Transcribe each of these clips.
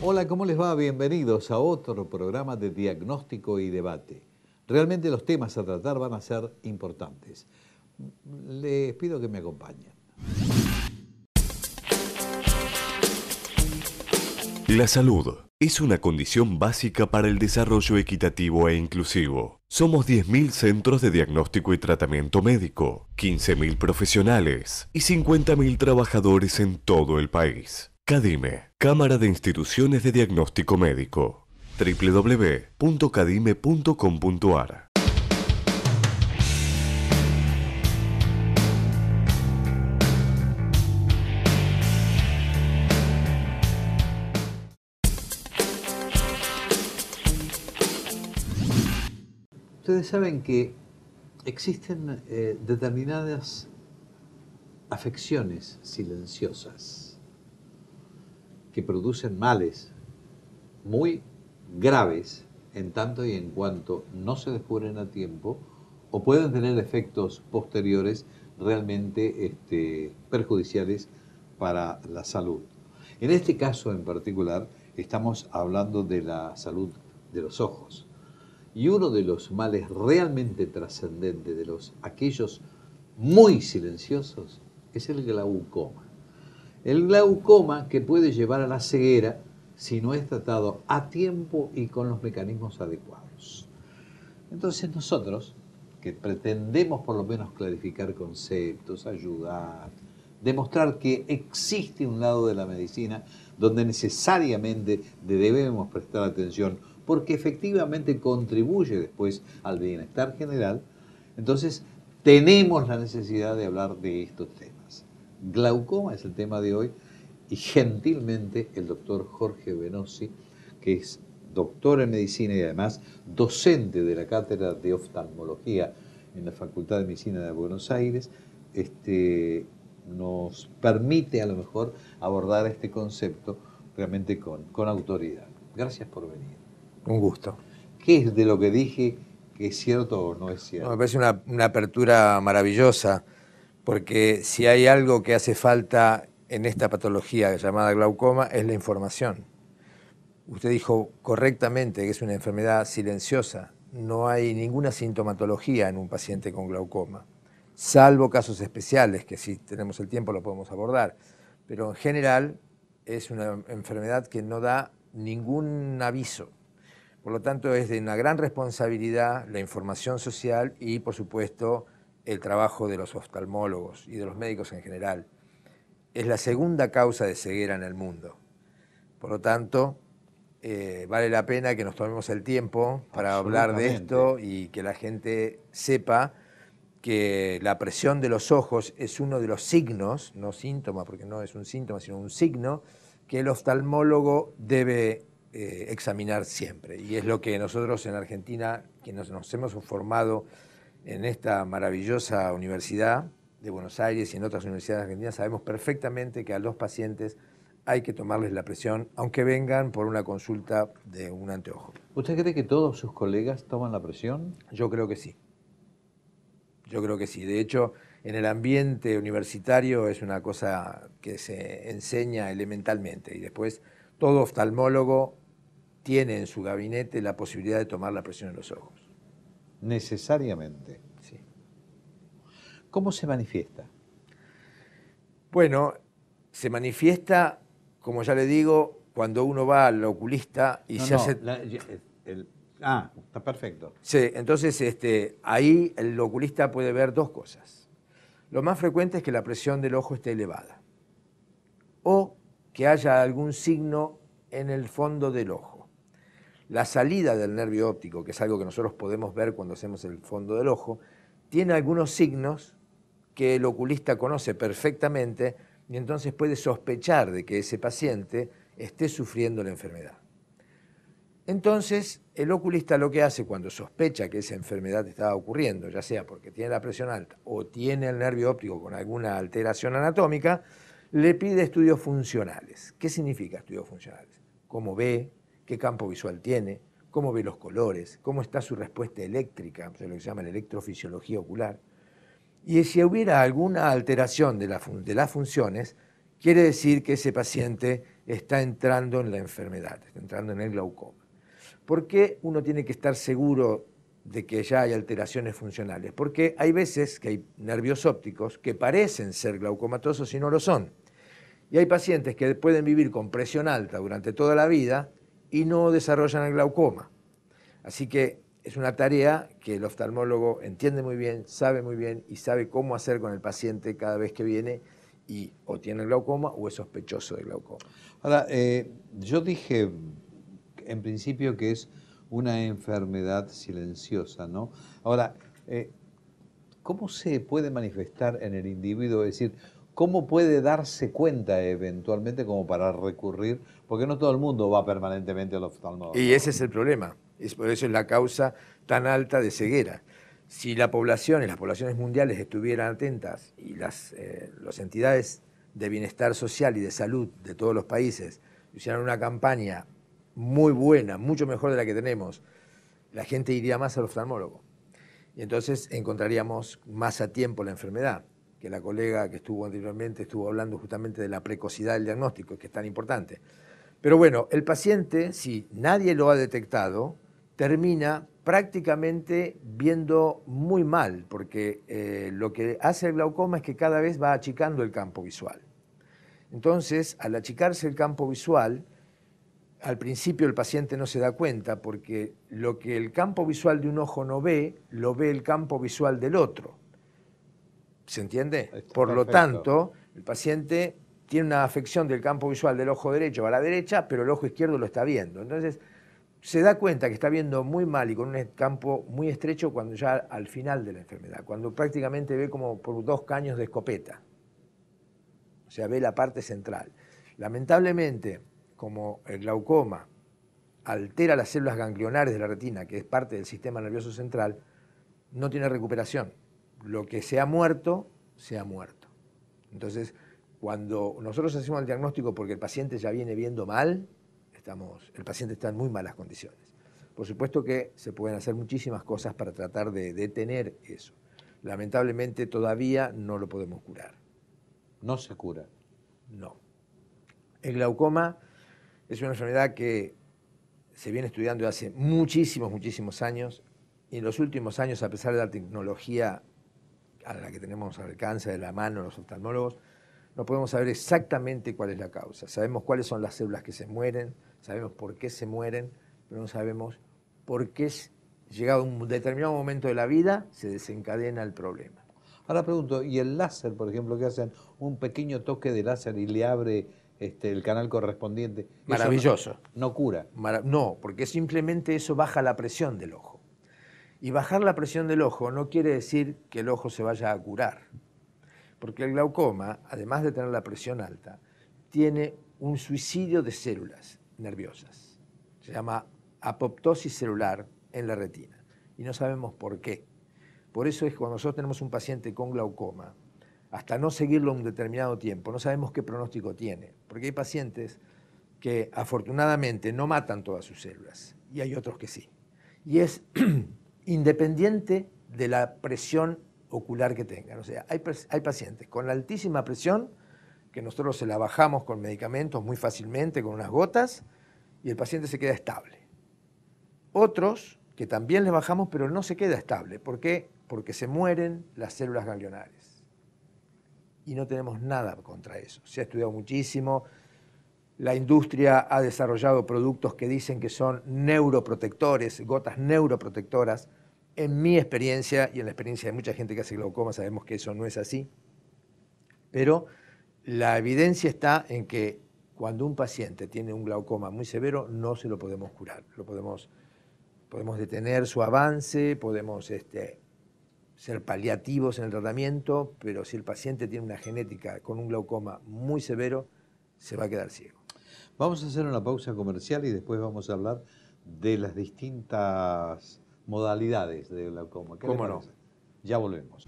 Hola, ¿cómo les va? Bienvenidos a otro programa de diagnóstico y debate. Realmente los temas a tratar van a ser importantes. Les pido que me acompañen. La salud es una condición básica para el desarrollo equitativo e inclusivo. Somos 10.000 centros de diagnóstico y tratamiento médico, 15.000 profesionales y 50.000 trabajadores en todo el país. CADIME, Cámara de Instituciones de Diagnóstico Médico. www.cadime.com.ar. Ustedes saben que existen determinadas afecciones silenciosas que producen males muy graves en tanto y en cuanto no se descubren a tiempo o pueden tener efectos posteriores realmente perjudiciales para la salud. En este caso en particular estamos hablando de la salud de los ojos. Y uno de los males realmente trascendentes, de aquellos muy silenciosos, es el glaucoma. El glaucoma que puede llevar a la ceguera si no es tratado a tiempo y con los mecanismos adecuados. Entonces nosotros, que pretendemos por lo menos clarificar conceptos, ayudar, demostrar que existe un lado de la medicina donde necesariamente debemos prestar atención porque efectivamente contribuye después al bienestar general, entonces tenemos la necesidad de hablar de estos temas. Glaucoma es el tema de hoy y gentilmente el doctor Jorge Venosi, que es doctor en medicina y además docente de la cátedra de oftalmología en la Facultad de Medicina de Buenos Aires, nos permite a lo mejor abordar este concepto realmente con autoridad. Gracias por venir. Un gusto. ¿Qué es de lo que dije que es cierto o no es cierto? No, me parece una apertura maravillosa, porque si hay algo que hace falta en esta patología llamada glaucoma es la información. Usted dijo correctamente que es una enfermedad silenciosa. No hay ninguna sintomatología en un paciente con glaucoma, salvo casos especiales que si tenemos el tiempo lo podemos abordar. Pero en general es una enfermedad que no da ningún aviso. Por lo tanto, es de una gran responsabilidad la información social y, por supuesto, el trabajo de los oftalmólogos y de los médicos en general. Es la segunda causa de ceguera en el mundo. Por lo tanto, vale la pena que nos tomemos el tiempo para hablar de esto y que la gente sepa que la presión de los ojos es uno de los signos, no síntoma, porque no es un síntoma, sino un signo, que el oftalmólogo debe examinar siempre. Y es lo que nosotros en Argentina, que nos hemos formado en esta maravillosa universidad de Buenos Aires y en otras universidades argentinas, sabemos perfectamente que a los pacientes hay que tomarles la presión, aunque vengan por una consulta de un anteojo. ¿Usted cree que todos sus colegas toman la presión? Yo creo que sí. Yo creo que sí. De hecho, en el ambiente universitario es una cosa que se enseña elementalmente y después todo oftalmólogo tiene en su gabinete la posibilidad de tomar la presión en los ojos. Necesariamente. Sí. ¿Cómo se manifiesta? Bueno, se manifiesta, como ya le digo, cuando uno va al oculista y hace... Está perfecto. Sí, entonces ahí el oculista puede ver dos cosas. Lo más frecuente es que la presión del ojo esté elevada o que haya algún signo en el fondo del ojo. La salida del nervio óptico, que es algo que nosotros podemos ver cuando hacemos el fondo del ojo, tiene algunos signos que el oculista conoce perfectamente y entonces puede sospechar de que ese paciente esté sufriendo la enfermedad. Entonces, el oculista lo que hace cuando sospecha que esa enfermedad está ocurriendo, ya sea porque tiene la presión alta o tiene el nervio óptico con alguna alteración anatómica, le pide estudios funcionales. ¿Qué significa estudios funcionales? ¿Cómo ve? ¿Qué campo visual tiene? cómo ve los colores, cómo está su respuesta eléctrica, lo que se llama la electrofisiología ocular. Y si hubiera alguna alteración de las funciones, quiere decir que ese paciente está entrando en la enfermedad, está entrando en el glaucoma. ¿Por qué uno tiene que estar seguro de que ya hay alteraciones funcionales? Porque hay veces que hay nervios ópticos que parecen ser glaucomatosos y no lo son. Y hay pacientes que pueden vivir con presión alta durante toda la vida y no desarrollan el glaucoma. Así que es una tarea que el oftalmólogo entiende muy bien y sabe cómo hacer con el paciente cada vez que viene y o tiene glaucoma o es sospechoso de glaucoma. Ahora, yo dije en principio que es una enfermedad silenciosa, ¿no? Ahora, ¿cómo se puede manifestar en el individuo? Es decir, ¿cómo puede darse cuenta eventualmente como para recurrir? Porque no todo el mundo va permanentemente al oftalmólogo. Y ese es el problema. Por eso es la causa tan alta de ceguera. Si la población y las poblaciones mundiales estuvieran atentas y las entidades de bienestar social y de salud de todos los países hicieran una campaña muy buena, mucho mejor de la que tenemos, la gente iría más al oftalmólogo. Y entonces encontraríamos más a tiempo la enfermedad, que la colega que estuvo anteriormente estuvo hablando justamente de la precocidad del diagnóstico, que es tan importante. Pero bueno, el paciente, si nadie lo ha detectado, termina prácticamente viendo muy mal, porque lo que hace el glaucoma es que cada vez va achicando el campo visual. Entonces, al achicarse el campo visual, al principio el paciente no se da cuenta, porque lo que el campo visual de un ojo no ve, lo ve el campo visual del otro. ¿Se entiende? Por lo tanto, el paciente tiene una afección del campo visual del ojo derecho a la derecha, pero el ojo izquierdo lo está viendo. Entonces, se da cuenta que está viendo muy mal y con un campo muy estrecho cuando ya al final de la enfermedad, cuando prácticamente ve como por 2 caños de escopeta. O sea, ve la parte central. Lamentablemente, como el glaucoma altera las células ganglionares de la retina, que es parte del sistema nervioso central, no tiene recuperación. Lo que se ha muerto, se ha muerto. Entonces, cuando nosotros hacemos el diagnóstico porque el paciente ya viene viendo mal, el paciente está en muy malas condiciones. Por supuesto que se pueden hacer muchísimas cosas para tratar de detener eso. Lamentablemente todavía no lo podemos curar. ¿No se cura? No. El glaucoma es una enfermedad que se viene estudiando hace muchísimos años, y en los últimos años, a pesar de la tecnología a la que tenemos al alcance de la mano los oftalmólogos, no podemos saber exactamente cuál es la causa. Sabemos cuáles son las células que se mueren, sabemos por qué se mueren, pero no sabemos por qué, llegado a un determinado momento de la vida, se desencadena el problema. Ahora pregunto, ¿y el láser, por ejemplo, que hacen un pequeño toque de láser y le abre el canal correspondiente? Maravilloso. No cura. No, porque simplemente eso baja la presión del ojo. Y bajar la presión del ojo no quiere decir que el ojo se vaya a curar. Porque el glaucoma, además de tener la presión alta, tiene un suicidio de células nerviosas. Se llama apoptosis celular en la retina. Y no sabemos por qué. Por eso es que cuando nosotros tenemos un paciente con glaucoma, hasta no seguirlo un determinado tiempo, no sabemos qué pronóstico tiene. Porque hay pacientes que afortunadamente no matan todas sus células y hay otros que sí. Y es independiente de la presión ocular que tengan. O sea, hay pacientes con altísima presión que nosotros se la bajamos con medicamentos muy fácilmente, con unas gotas, y el paciente se queda estable. Otros que también les bajamos, pero no se queda estable. ¿Por qué? Porque se mueren las células ganglionares. Y no tenemos nada contra eso. Se ha estudiado muchísimo. La industria ha desarrollado productos que dicen que son neuroprotectores, gotas neuroprotectoras. En mi experiencia y en la experiencia de mucha gente que hace glaucoma sabemos que eso no es así. Pero la evidencia está en que cuando un paciente tiene un glaucoma muy severo no se lo podemos curar. Podemos detener su avance, podemos ser paliativos en el tratamiento, pero si el paciente tiene una genética con un glaucoma muy severo, se va a quedar ciego. Vamos a hacer una pausa comercial y después vamos a hablar de las distintas modalidades de glaucoma. ¿Cómo no? Ya volvemos.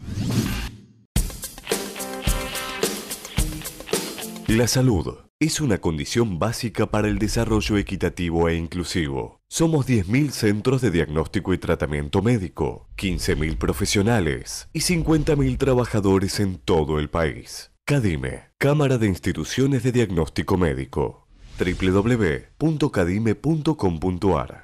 La salud es una condición básica para el desarrollo equitativo e inclusivo. Somos 10.000 centros de diagnóstico y tratamiento médico, 15.000 profesionales y 50.000 trabajadores en todo el país. CADIME, Cámara de Instituciones de Diagnóstico Médico. www.cadime.com.ar.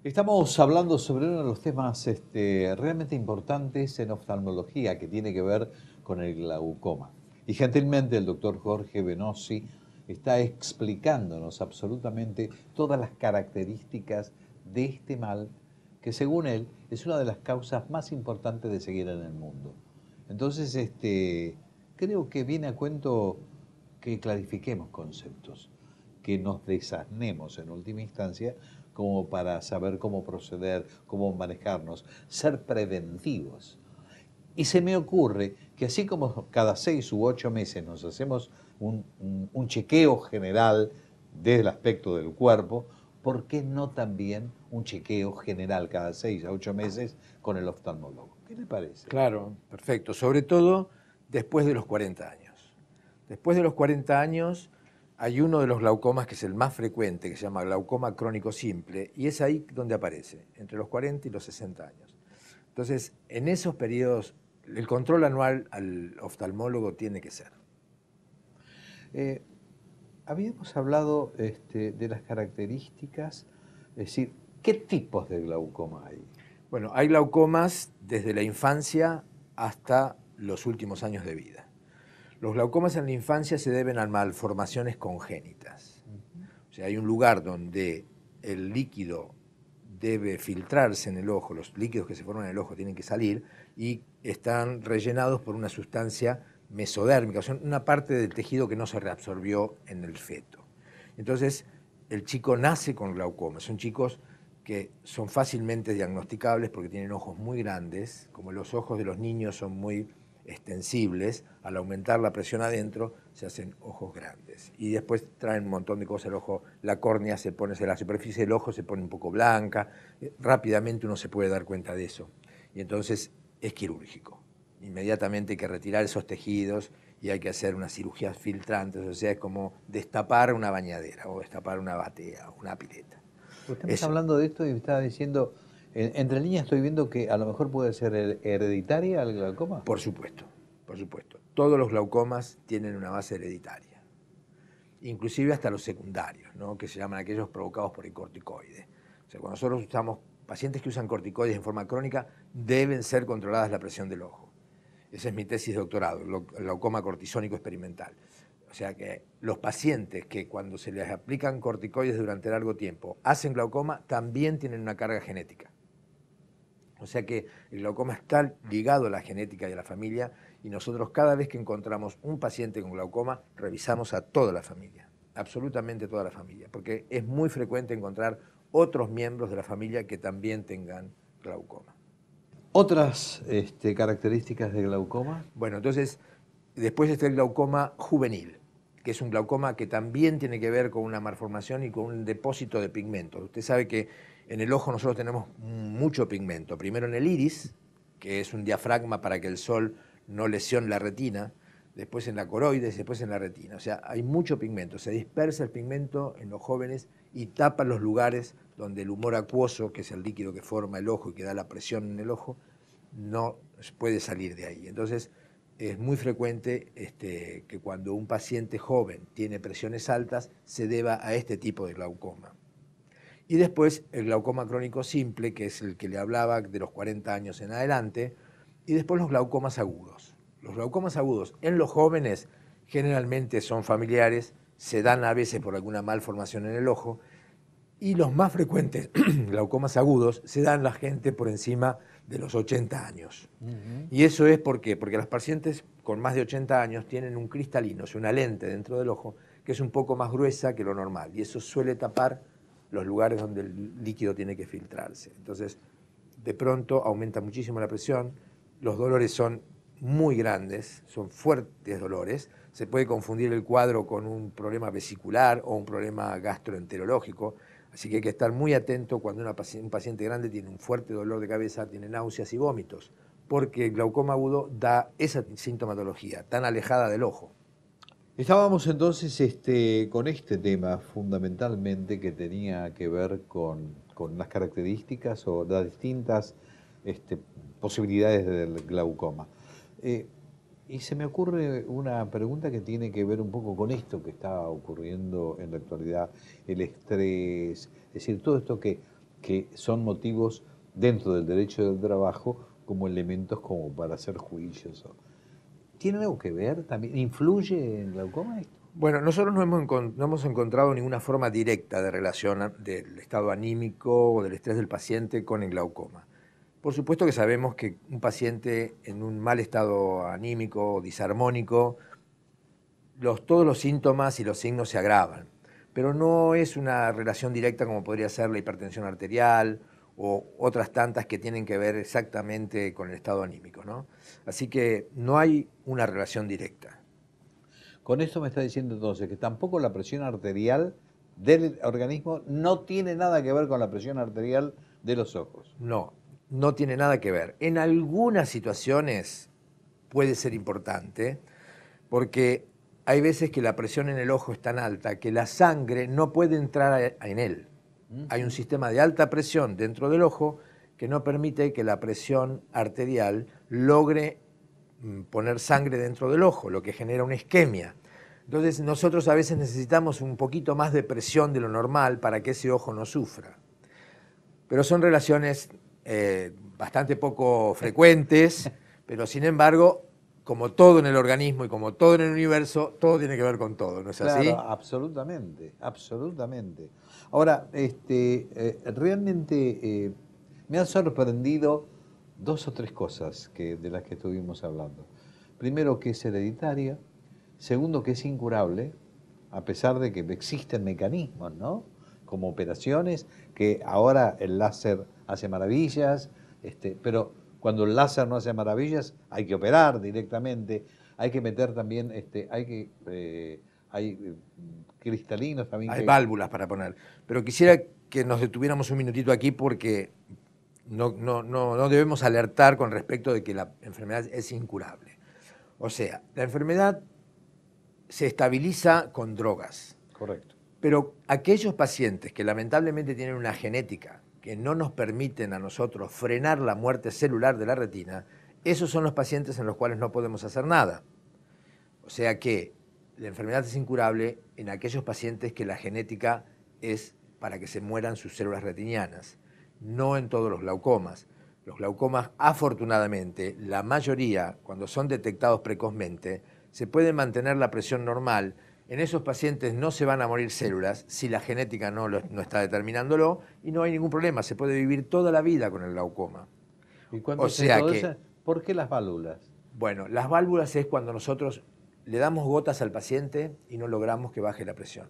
Estamos hablando sobre uno de los temas realmente importantes en oftalmología, que tiene que ver con el glaucoma. Y gentilmente el doctor Jorge Venosi está explicándonos absolutamente todas las características de este mal, que según él es una de las causas más importantes de ceguera en el mundo. Entonces, creo que viene a cuento que clarifiquemos conceptos, que nos desasnemos en última instancia, como para saber cómo proceder, cómo manejarnos, ser preventivos. Y se me ocurre que así como cada 6 u 8 meses nos hacemos un chequeo general del aspecto del cuerpo, ¿por qué no también un chequeo general cada 6 a 8 meses con el oftalmólogo? ¿Qué le parece? Claro, perfecto. Sobre todo después de los 40 años. Después de los 40 años hay uno de los glaucomas que es el más frecuente, que se llama glaucoma crónico simple, y es ahí donde aparece, entre los 40 y los 60 años. Entonces, en esos periodos, el control anual al oftalmólogo tiene que ser. Habíamos hablado de las características, es decir, ¿qué tipos de glaucoma hay? Bueno, hay glaucomas desde la infancia hasta los últimos años de vida. Los glaucomas en la infancia se deben a malformaciones congénitas. O sea, hay un lugar donde el líquido debe filtrarse en el ojo, los líquidos que se forman en el ojo tienen que salir y están rellenados por una sustancia mesodérmica, o sea, una parte del tejido que no se reabsorbió en el feto. Entonces, el chico nace con glaucoma. Son chicos que son fácilmente diagnosticables porque tienen ojos muy grandes, como los ojos de los niños son muy extensibles, al aumentar la presión adentro se hacen ojos grandes y después traen un montón de cosas. El ojo, la córnea se pone, la superficie del ojo se pone un poco blanca, rápidamente uno se puede dar cuenta de eso y entonces es quirúrgico. Inmediatamente hay que retirar esos tejidos y hay que hacer unas cirugías filtrantes, o sea, es como destapar una bañadera o destapar una batea, una pileta. Usted me está hablando de esto y me estaba diciendo, entre líneas estoy viendo que a lo mejor puede ser hereditaria el glaucoma. Por supuesto, por supuesto. Todos los glaucomas tienen una base hereditaria, inclusive hasta los secundarios, ¿no? Que se llaman aquellos provocados por el corticoide. O sea, cuando nosotros usamos pacientes que usan corticoides en forma crónica, deben ser controladas la presión del ojo. Esa es mi tesis de doctorado, el glaucoma cortisónico experimental. O sea que los pacientes que cuando se les aplican corticoides durante largo tiempo hacen glaucoma, también tienen una carga genética. O sea que el glaucoma está ligado a la genética y a la familia y nosotros cada vez que encontramos un paciente con glaucoma revisamos a toda la familia, absolutamente toda la familia, porque es muy frecuente encontrar otros miembros de la familia que también tengan glaucoma. ¿Otras características de glaucoma? Bueno, entonces después está el glaucoma juvenil, que es un glaucoma que también tiene que ver con una malformación y con un depósito de pigmentos. Usted sabe que en el ojo nosotros tenemos mucho pigmento, primero en el iris, que es un diafragma para que el sol no lesione la retina, después en la coroides y después en la retina. O sea, hay mucho pigmento, se dispersa el pigmento en los jóvenes y tapa los lugares donde el humor acuoso, que es el líquido que forma el ojo y que da la presión en el ojo, no puede salir de ahí. Entonces, es muy frecuente que cuando un paciente joven tiene presiones altas, se deba a este tipo de glaucoma. Y después el glaucoma crónico simple, que es el que le hablaba de los 40 años en adelante, y después los glaucomas agudos. Los glaucomas agudos en los jóvenes generalmente son familiares, se dan a veces por alguna malformación en el ojo, y los más frecuentes glaucomas agudos se dan la gente por encima de los 80 años. Y eso es ¿por qué? Porque los pacientes con más de 80 años tienen un cristalino, o sea, una lente dentro del ojo, que es un poco más gruesa que lo normal, y eso suele tapar los lugares donde el líquido tiene que filtrarse. Entonces, de pronto aumenta muchísimo la presión, los dolores son muy grandes, son fuertes dolores, se puede confundir el cuadro con un problema vesicular o un problema gastroenterológico. Así que hay que estar muy atento cuando un paciente grande tiene un fuerte dolor de cabeza, tiene náuseas y vómitos, porque el glaucoma agudo da esa sintomatología tan alejada del ojo. Estábamos entonces con este tema fundamentalmente que tenía que ver con las características o las distintas posibilidades del glaucoma. Y se me ocurre una pregunta que tiene que ver un poco con esto que está ocurriendo en la actualidad, el estrés, es decir, todo esto que son motivos dentro del derecho del trabajo como elementos como para hacer juicios. ¿Tiene algo que ver también? ¿Influye en el glaucoma esto? Bueno, nosotros no hemos encontrado ninguna forma directa de relación del estado anímico o del estrés del paciente con el glaucoma. Por supuesto que sabemos que un paciente en un mal estado anímico o disarmónico, todos los síntomas y los signos se agravan, pero no es una relación directa como podría ser la hipertensión arterial o otras tantas que tienen que ver exactamente con el estado anímico, ¿no? Así que no hay una relación directa. Con esto me está diciendo entonces que tampoco la presión arterial del organismo no tiene nada que ver con la presión arterial de los ojos. No, no tiene nada que ver. En algunas situaciones puede ser importante, porque hay veces que la presión en el ojo es tan alta que la sangre no puede entrar en él. Hay un sistema de alta presión dentro del ojo que no permite que la presión arterial logre poner sangre dentro del ojo, lo que genera una isquemia. Entonces nosotros a veces necesitamos un poquito más de presión de lo normal para que ese ojo no sufra. Pero son relaciones bastante poco frecuentes, pero sin embargo, como todo en el organismo y como todo en el universo, todo tiene que ver con todo, ¿no es así? Claro, absolutamente, absolutamente. Ahora, realmente me han sorprendido dos o tres cosas de las que estuvimos hablando. Primero, que es hereditaria. Segundo, que es incurable, a pesar de que existen mecanismos, ¿no? Como operaciones, que ahora el láser hace maravillas, pero cuando el láser no hace maravillas, hay que operar directamente, hay que meter también, hay cristalinos también. Hay válvulas para poner. Pero quisiera que nos detuviéramos un minutito aquí porque no debemos alertar con respecto de que la enfermedad es incurable. O sea, la enfermedad se estabiliza con drogas. Correcto. Pero aquellos pacientes que lamentablemente tienen una genética que no nos permiten a nosotros frenar la muerte celular de la retina, esos son los pacientes en los cuales no podemos hacer nada. O sea que la enfermedad es incurable en aquellos pacientes que la genética es para que se mueran sus células retinianas, no en todos los glaucomas. Los glaucomas, afortunadamente, la mayoría, cuando son detectados precozmente, se puede mantener la presión normal. En esos pacientes no se van a morir células si la genética no está determinándolo y no hay ningún problema, se puede vivir toda la vida con el glaucoma. ¿Y o sea ¿por qué las válvulas? Bueno, las válvulas es cuando nosotros le damos gotas al paciente y no logramos que baje la presión.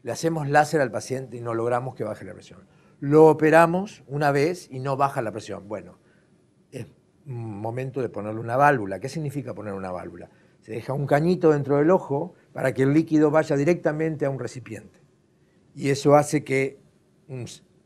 Le hacemos láser al paciente y no logramos que baje la presión. Lo operamos una vez y no baja la presión. Bueno, es un momento de ponerle una válvula. ¿Qué significa poner una válvula? Se deja un cañito dentro del ojo para que el líquido vaya directamente a un recipiente. Y eso hace que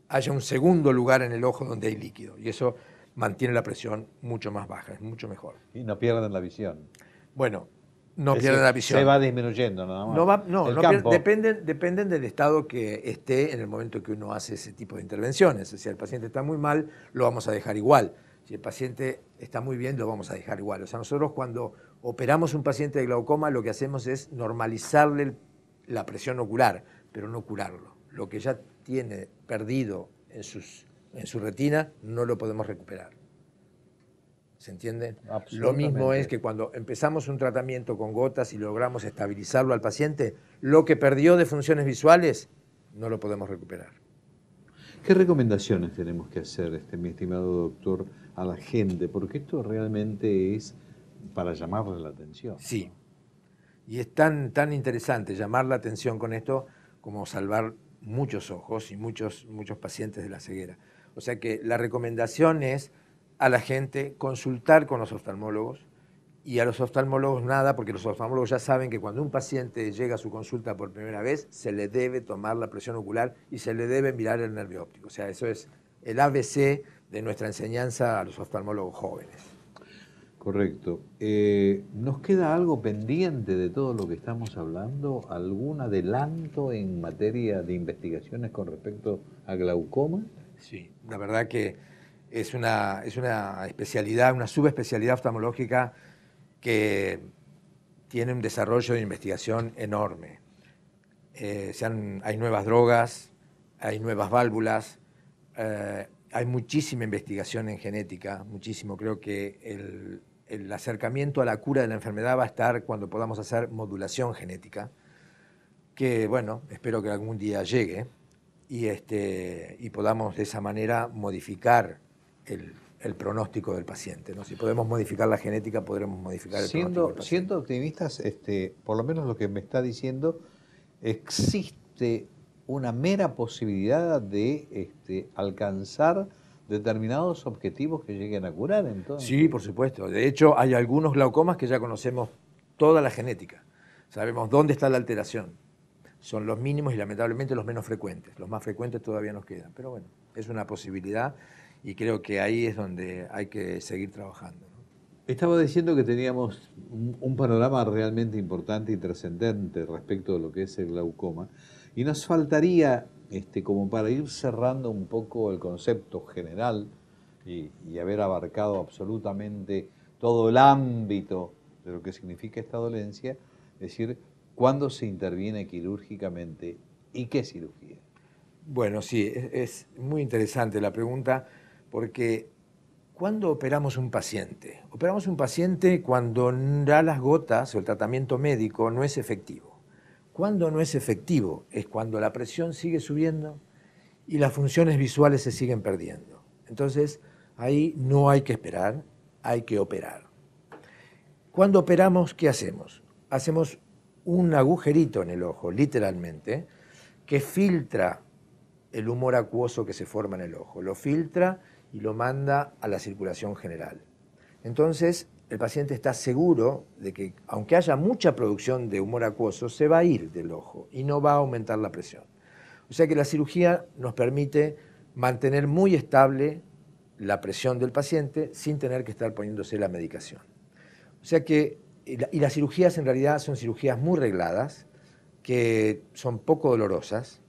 haya un segundo lugar en el ojo donde hay líquido. Y eso mantiene la presión mucho más baja, es mucho mejor. Y no pierden la visión. Bueno, no pierden la visión. Se va disminuyendo nada más. Dependen del estado que esté en el momento que uno hace ese tipo de intervenciones. Si el paciente está muy mal, lo vamos a dejar igual. Si el paciente está muy bien, lo vamos a dejar igual. O sea, nosotros cuando operamos un paciente de glaucoma, lo que hacemos es normalizarle la presión ocular, pero no curarlo. Lo que ya tiene perdido en su retina, no lo podemos recuperar. ¿Se entiende? Lo mismo es que cuando empezamos un tratamiento con gotas y logramos estabilizarlo al paciente, lo que perdió de funciones visuales, no lo podemos recuperar. ¿Qué recomendaciones tenemos que hacer, mi estimado doctor, a la gente? Porque esto realmente es para llamarle la atención. Sí, y es tan interesante llamar la atención con esto como salvar muchos ojos y muchos pacientes de la ceguera. O sea que la recomendación es a la gente consultar con los oftalmólogos Y a los oftalmólogos nada, porque los oftalmólogos ya saben que cuando un paciente llega a su consulta por primera vez, se le debe tomar la presión ocular y se le debe mirar el nervio óptico. O sea, eso es el ABC de nuestra enseñanza a los oftalmólogos jóvenes. Correcto. ¿Nos queda algo pendiente de todo lo que estamos hablando? ¿Algún adelanto en materia de investigaciones con respecto a glaucoma? Sí, la verdad que es una especialidad, una subespecialidad oftalmológica que tiene un desarrollo de investigación enorme. Hay nuevas drogas, hay nuevas válvulas, hay muchísima investigación en genética, muchísimo. Creo que el acercamiento a la cura de la enfermedad va a estar cuando podamos hacer modulación genética, que bueno, espero que algún día llegue y podamos de esa manera modificar el pronóstico del paciente, ¿no? Si podemos modificar la genética, podremos modificar el pronóstico del paciente. Siendo optimistas, por lo menos lo que me está diciendo, existe una mera posibilidad de alcanzar determinados objetivos que lleguen a curar, entonces. Sí, por supuesto. De hecho, hay algunos glaucomas que ya conocemos toda la genética. Sabemos dónde está la alteración. Son los mínimos y lamentablemente los menos frecuentes. Los más frecuentes todavía nos quedan. Pero bueno, es una posibilidad y creo que ahí es donde hay que seguir trabajando, ¿no? Estaba diciendo que teníamos un panorama realmente importante y trascendente respecto de lo que es el glaucoma. Y nos faltaría, como para ir cerrando un poco el concepto general y haber abarcado absolutamente todo el ámbito de lo que significa esta dolencia, es decir, ¿cuándo se interviene quirúrgicamente y qué cirugía? Bueno, sí, es muy interesante la pregunta, porque ¿cuándo operamos un paciente? Operamos un paciente cuando ya las gotas o el tratamiento médico no es efectivo. ¿Cuándo no es efectivo? Es cuando la presión sigue subiendo y las funciones visuales se siguen perdiendo. Entonces, ahí no hay que esperar, hay que operar. Cuando operamos, ¿qué hacemos? Hacemos un agujerito en el ojo, literalmente, que filtra el humor acuoso que se forma en el ojo. Lo filtra y lo manda a la circulación general. Entonces, el paciente está seguro de que, aunque haya mucha producción de humor acuoso, se va a ir del ojo y no va a aumentar la presión. O sea que la cirugía nos permite mantener muy estable la presión del paciente sin tener que estar poniéndose la medicación. O sea que, y las cirugías en realidad son cirugías muy regladas, que son poco dolorosas,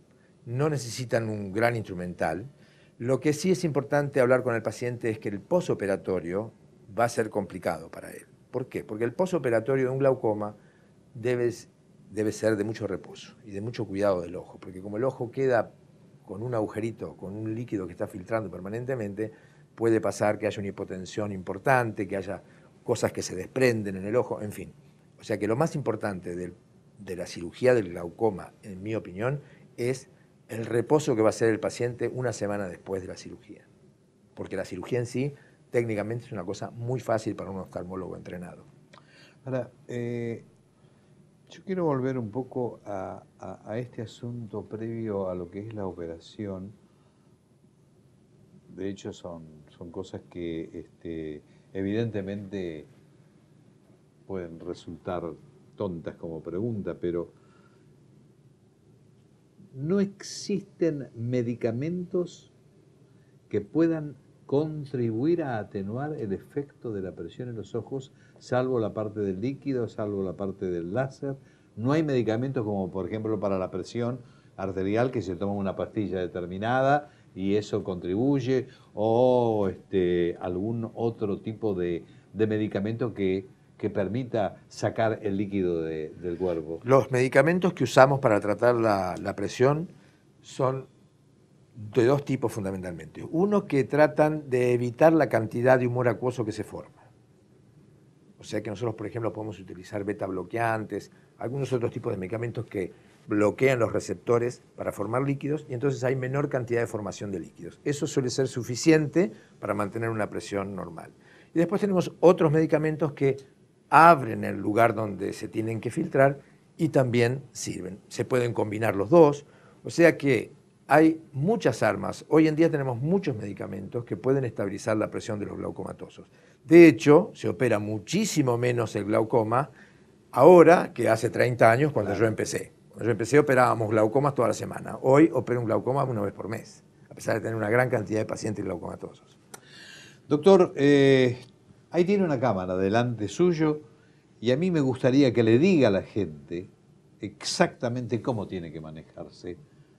no necesitan un gran instrumental. Lo que sí es importante hablar con el paciente es que el posoperatorio va a ser complicado para él. ¿Por qué? Porque el posoperatorio de un glaucoma debe ser de mucho reposo y de mucho cuidado del ojo, porque como el ojo queda con un agujerito, con un líquido que está filtrando permanentemente, puede pasar que haya una hipotensión importante, que haya cosas que se desprenden en el ojo, en fin. O sea que lo más importante de la cirugía del glaucoma, en mi opinión, es el reposo que va a hacer el paciente una semana después de la cirugía. Porque la cirugía en sí, técnicamente, es una cosa muy fácil para un oftalmólogo entrenado. Ahora, yo quiero volver un poco a este asunto previo a lo que es la operación. De hecho, son cosas que evidentemente pueden resultar tontas como pregunta, pero no existen medicamentos que puedan contribuir a atenuar el efecto de la presión en los ojos, salvo la parte del líquido, salvo la parte del láser. No hay medicamentos como, por ejemplo, para la presión arterial, que se toma una pastilla determinada y eso contribuye, o algún otro tipo de medicamento que permita sacar el líquido del cuerpo. Los medicamentos que usamos para tratar la presión son de dos tipos fundamentalmente. Uno que tratan de evitar la cantidad de humor acuoso que se forma. O sea que nosotros, por ejemplo, podemos utilizar beta bloqueantes, algunos otros tipos de medicamentos que bloquean los receptores para formar líquidos y entonces hay menor cantidad de formación de líquidos. Eso suele ser suficiente para mantener una presión normal. Y después tenemos otros medicamentos que abren el lugar donde se tienen que filtrar y también sirven. Se pueden combinar los dos, o sea que hay muchas armas. Hoy en día tenemos muchos medicamentos que pueden estabilizar la presión de los glaucomatosos. De hecho, se opera muchísimo menos el glaucoma ahora que hace 30 años cuando yo empecé. Cuando yo empecé operábamos glaucomas toda la semana. Hoy opero un glaucoma una vez por mes, a pesar de tener una gran cantidad de pacientes glaucomatosos. Doctor, ahí tiene una cámara delante suyo y a mí me gustaría que le diga a la gente exactamente cómo tiene que manejarse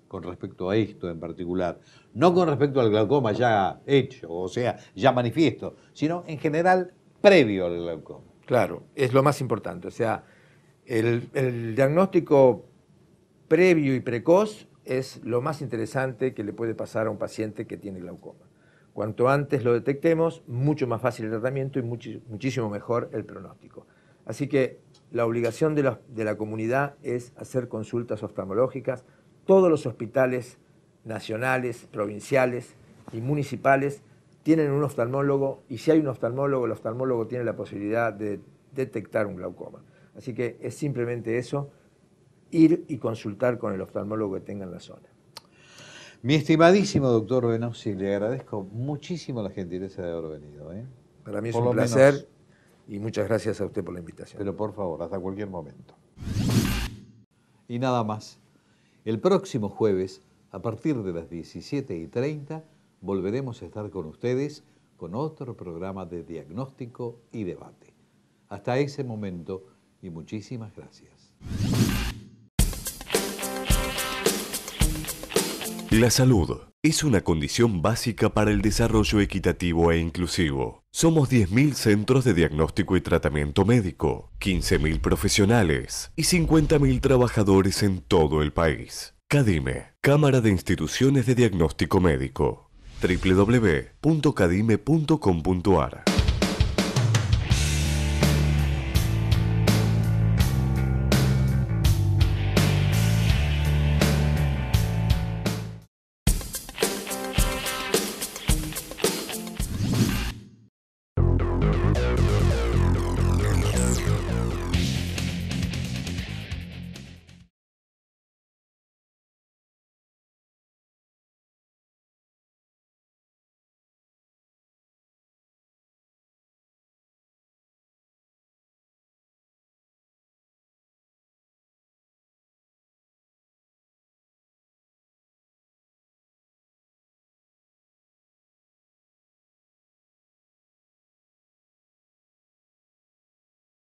con respecto a esto en particular. No con respecto al glaucoma ya hecho, o sea, ya manifiesto, sino en general previo al glaucoma. Claro, es lo más importante. O sea, el diagnóstico previo y precoz es lo más interesante que le puede pasar a un paciente que tiene glaucoma. Cuanto antes lo detectemos, mucho más fácil el tratamiento y muchísimo mejor el pronóstico. Así que la obligación de la comunidad es hacer consultas oftalmológicas. Todos los hospitales nacionales, provinciales y municipales tienen un oftalmólogo, y si hay un oftalmólogo, el oftalmólogo tiene la posibilidad de detectar un glaucoma. Así que es simplemente eso, ir y consultar con el oftalmólogo que tenga en la zona. Mi estimadísimo doctor Venosi, le agradezco muchísimo la gentileza de haber venido. Para mí es un placer y muchas gracias a usted por la invitación. Pero por favor, hasta cualquier momento. Y nada más. El próximo jueves, a partir de las 17:30, volveremos a estar con ustedes con otro programa de diagnóstico y debate. Hasta ese momento y muchísimas gracias. La salud es una condición básica para el desarrollo equitativo e inclusivo. Somos 10.000 centros de diagnóstico y tratamiento médico, 15.000 profesionales y 50.000 trabajadores en todo el país. CADIME, Cámara de Instituciones de Diagnóstico Médico. www.cadime.com.ar